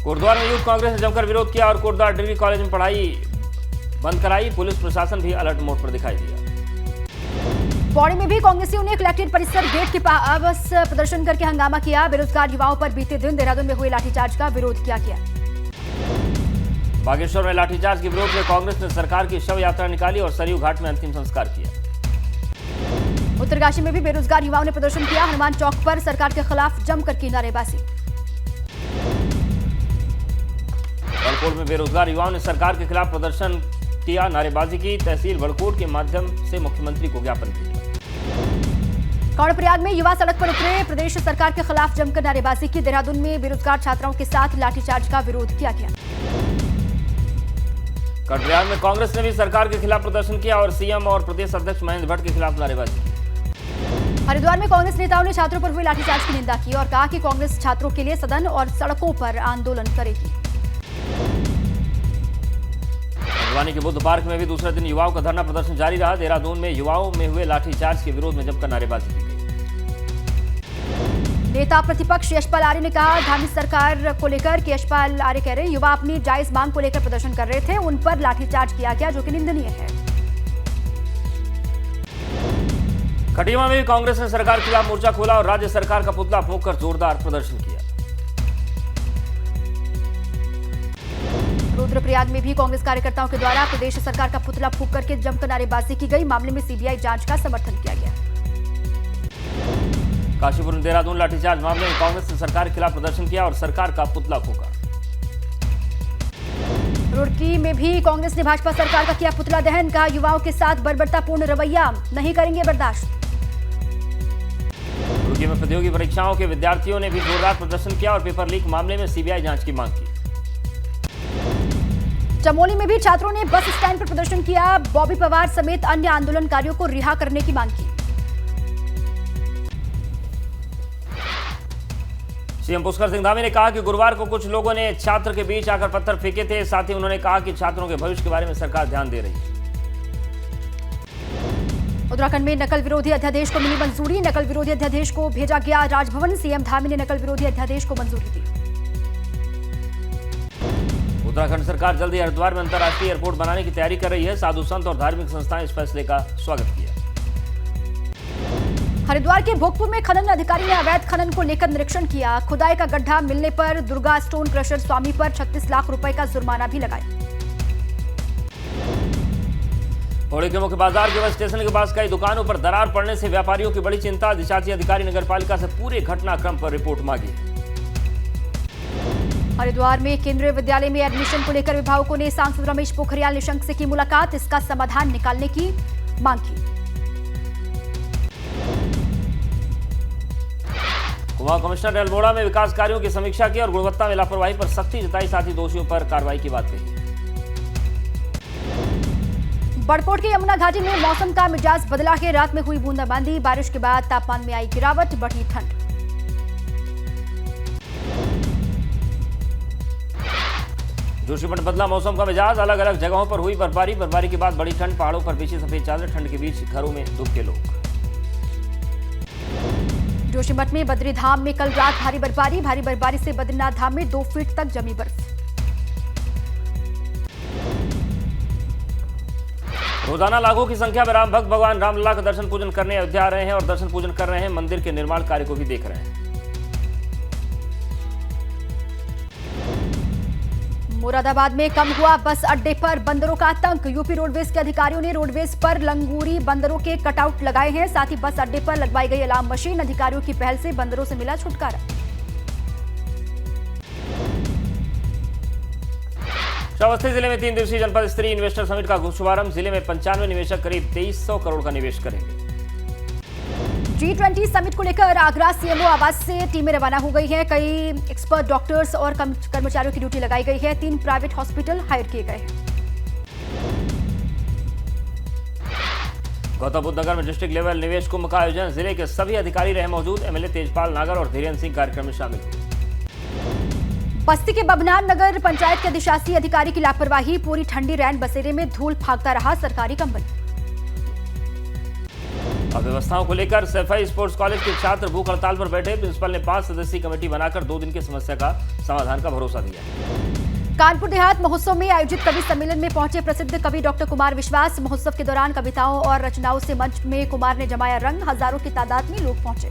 कोटद्वार में यूथ कांग्रेस ने जमकर विरोध किया और कोटद्वार डिग्री कॉलेज में पढ़ाई बंद कराई। पुलिस प्रशासन भी अलर्ट मोड पर दिखाई दिया। पौड़ी में भी कांग्रेसियों ने कलेक्ट्रेट परिसर गेट के पास प्रदर्शन करके हंगामा किया। बेरोजगार युवाओं पर बीते दिन देहरादून में हुए लाठीचार्ज का विरोध किया गया। बागेश्वर में लाठीचार्ज के विरोध में कांग्रेस ने सरकार की शव यात्रा निकाली और सरयू घाट में अंतिम संस्कार किया। उत्तरकाशी में भी बेरोजगार युवाओं ने प्रदर्शन किया। हनुमान चौक पर सरकार के खिलाफ जमकर की नारेबाजी। बड़कोट में बेरोजगार युवाओं ने सरकार के खिलाफ प्रदर्शन किया, नारेबाजी की। तहसील बड़कोट के माध्यम से मुख्यमंत्री को ज्ञापन दिया। कर्णप्रयाग में युवा सड़क पर उतरे, प्रदेश सरकार के खिलाफ जमकर नारेबाजी की। देहरादून में बेरोजगार छात्राओं के साथ लाठीचार्ज का विरोध किया गया। कर्णप्रयाग में कांग्रेस ने भी सरकार के खिलाफ प्रदर्शन किया और सीएम और प्रदेश अध्यक्ष महेंद्र भट्ट के खिलाफ नारेबाजी की। हरिद्वार में कांग्रेस नेताओं ने छात्रों पर हुए लाठीचार्ज की निंदा की और कहा कि कांग्रेस छात्रों के लिए सदन और सड़कों पर आंदोलन करेगी। हल्द्वानी के बुद्ध पार्क में भी दूसरे दिन युवाओं का धरना प्रदर्शन जारी रहा। देहरादून में युवाओं में हुए लाठीचार्ज के विरोध में जमकर नारेबाजी की गई। नेता प्रतिपक्ष यशपाल आर्य ने कहा धामी सरकार को लेकर कि यशपाल आर्य कह रहे युवा अपनी जायज मांग को लेकर प्रदर्शन कर रहे थे, उन पर लाठीचार्ज किया गया जो कि निंदनीय है। खटीमा में भी कांग्रेस ने सरकार के खिलाफ मोर्चा खोला और राज्य सरकार का पुतला फूंककर जोरदार प्रदर्शन किया। रुद्रप्रयाग में भी कांग्रेस कार्यकर्ताओं के द्वारा प्रदेश सरकार का पुतला फूंक करके जमकर नारेबाजी की गई। मामले में सीबीआई जांच का समर्थन किया गया। काशीपुर में देहरादून लाठीचार्ज मामले में कांग्रेस ने सरकार के खिलाफ प्रदर्शन किया और सरकार का पुतला फूंका। रुड़की में भी कांग्रेस ने भाजपा सरकार का किया पुतला दहन, कहा युवाओं के साथ बर्बरतापूर्ण रवैया नहीं करेंगे बर्दाश्त। रुड़की में प्रतियोगी परीक्षाओं के विद्यार्थियों ने भी जोरदार प्रदर्शन किया और पेपर लीक मामले में सीबीआई जांच की मांग की। चमोली में भी छात्रों ने बस स्टैंड पर प्रदर्शन किया। बॉबी पवार समेत अन्य आंदोलनकारियों को रिहा करने की मांग की। सीएम पुष्कर सिंह धामी ने कहा कि गुरुवार को कुछ लोगों ने छात्र के बीच आकर पत्थर फेंके थे। साथ ही उन्होंने कहा कि छात्रों के भविष्य के बारे में सरकार ध्यान दे रही है। उत्तराखंड में नकल विरोधी अध्यादेश को मिली मंजूरी। नकल विरोधी अध्यादेश को भेजा गया राजभवन। सीएम धामी ने नकल विरोधी अध्यादेश को मंजूरी दी। उत्तराखंड सरकार जल्द ही हरिद्वार में अंतर्राष्ट्रीय एयरपोर्ट बनाने की तैयारी कर रही है। साधु संत और धार्मिक संस्थाएं इस फैसले का स्वागत किया। हरिद्वार के भोगपुर में खनन अधिकारी ने अवैध खनन को लेकर निरीक्षण किया। खुदाई का गड्ढा मिलने पर दुर्गा स्टोन क्रशर स्वामी पर 36 लाख रुपए का जुर्माना भी लगाया। पौड़ी के मुख्य बाजार के बस स्टेशन के पास कई दुकानों पर दरार पड़ने से व्यापारियों की बड़ी चिंता। अधिशासी अधिकारी नगरपालिका से पूरे घटनाक्रम पर रिपोर्ट मांगी। हरिद्वार में केंद्रीय विद्यालय में एडमिशन को लेकर अभिभावकों ने सांसद रमेश पोखरियाल निशंक से की मुलाकात। इसका समाधान निकालने की मांग की। कुमाऊं कमिश्नर ने अल्मोड़ा में विकास कार्यों की समीक्षा की और गुणवत्ता में लापरवाही पर सख्ती जताई। साथ ही दोषियों पर कार्रवाई की बात कही। बड़कोट के यमुना घाटी में मौसम का मिजाज बदला है। रात में हुई बूंदाबांदी, बारिश के बाद तापमान में आई गिरावट, बढ़ी ठंड। जोशीमठ बदला मौसम का मिजाज, अलग अलग जगहों पर हुई बर्फबारी के बाद बड़ी ठंड। पहाड़ों पर बिछी सफेद चादर, ठंड के बीच घरों में दुबके लोग। जोशीमठ में बद्री धाम में कल रात भारी बर्फबारी से बद्रीनाथ धाम में 2 फीट तक जमी बर्फ। रोजाना लाखों की संख्या में राम भक्त भगवान रामलला का दर्शन पूजन करने अयोध्या आ रहे हैं और दर्शन पूजन कर रहे हैं। मंदिर के निर्माण कार्य को भी देख रहे हैं। मुरादाबाद में कम हुआ बस अड्डे पर बंदरों का आतंक। यूपी रोडवेज के अधिकारियों ने रोडवेज पर लंगूरी बंदरों के कटआउट लगाए हैं। साथ ही बस अड्डे पर लगवाई गई अलार्म मशीन। अधिकारियों की पहल से बंदरों से मिला छुटकारा। श्रावस्ती जिले में 3 दिवसीय जनपद स्तरीय इन्वेस्टर समिट का शुभारंभ। जिले में 95 निवेशक करीब 2300 करोड़ का निवेश करेंगे। G20 समिट को लेकर आगरा सीएमओ आवास से टीमें रवाना हो गई हैं। कई एक्सपर्ट डॉक्टर्स और कर्मचारियों की ड्यूटी लगाई गई है। 3 प्राइवेट हॉस्पिटल हायर किए गए हैं। गौतम बुद्ध नगर में डिस्ट्रिक्ट लेवल निवेश कुंभ का आयोजन। जिले के सभी अधिकारी रहे मौजूद। एमएलए तेजपाल नागर और धीरेन्द्र सिंह कार्यक्रम में शामिल हुए। बस्ती के बबनान नगर पंचायत के अधिशासी अधिकारी की लापरवाही। पूरी ठंडी रैन बसेरे में धूल फागता रहा सरकारी कंबल। अव्यवस्थाओं को लेकर सैफई स्पोर्ट्स कॉलेज के छात्र भूख हड़ताल पर बैठे। प्रिंसिपल ने 5 सदस्यीय कमेटी बनाकर 2 दिन की समस्या का समाधान का भरोसा दिया। कानपुर देहात महोत्सव में आयोजित कवि सम्मेलन में पहुंचे प्रसिद्ध कवि डॉक्टर कुमार विश्वास। महोत्सव के दौरान कविताओं और रचनाओं से मंच में कुमार ने जमाया रंग। हजारों की तादाद में लोग पहुंचे।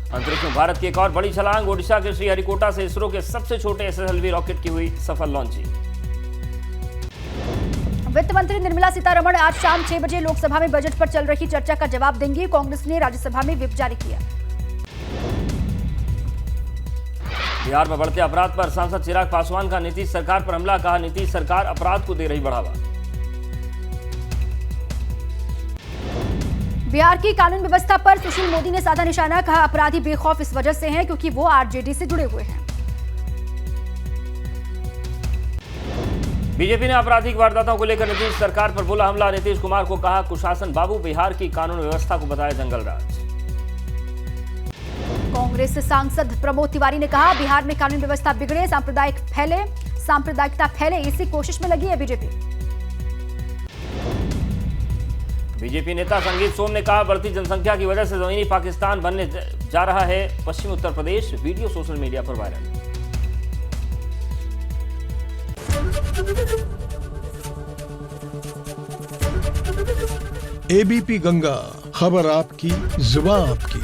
अंतरिक्ष में भारत की एक और बड़ी छलांग। ओडिशा के श्रीहरिकोटा से इसरो के सबसे छोटे एसएसएलवी रॉकेट की हुई सफल लॉन्चिंग। वित्त मंत्री निर्मला सीतारमण आज शाम 6 बजे लोकसभा में बजट पर चल रही चर्चा का जवाब देंगी। कांग्रेस ने राज्यसभा में व्हिप जारी किया। बिहार में बढ़ते अपराध पर सांसद चिराग पासवान का नीतीश सरकार पर हमला। कहा, नीतीश सरकार अपराध को दे रही बढ़ावा। बिहार की कानून व्यवस्था पर सुशील मोदी ने साधा निशाना। कहा, अपराधी बेखौफ इस वजह से हैं क्योंकि वो आरजेडी से जुड़े हुए हैं। बीजेपी ने आपराधिक वारदातों को लेकर नीतीश सरकार पर बोला हमला। नीतीश कुमार को कहा, कुशासन बाबू। बिहार की कानून व्यवस्था को बताया जंगल राज। कांग्रेस सांसद प्रमोद तिवारी ने कहा, बिहार में कानून व्यवस्था बिगड़े, सांप्रदायिकता फैले, इसी कोशिश में लगी है बीजेपी। बीजेपी नेता संगीत सोम ने कहा, बढ़ती जनसंख्या की वजह से जमीनी पाकिस्तान बनने जा रहा है पश्चिमी Uttar Pradesh. Video social media पर वायरल। एबीपी गंगा, खबर आपकी, जुबान आपकी।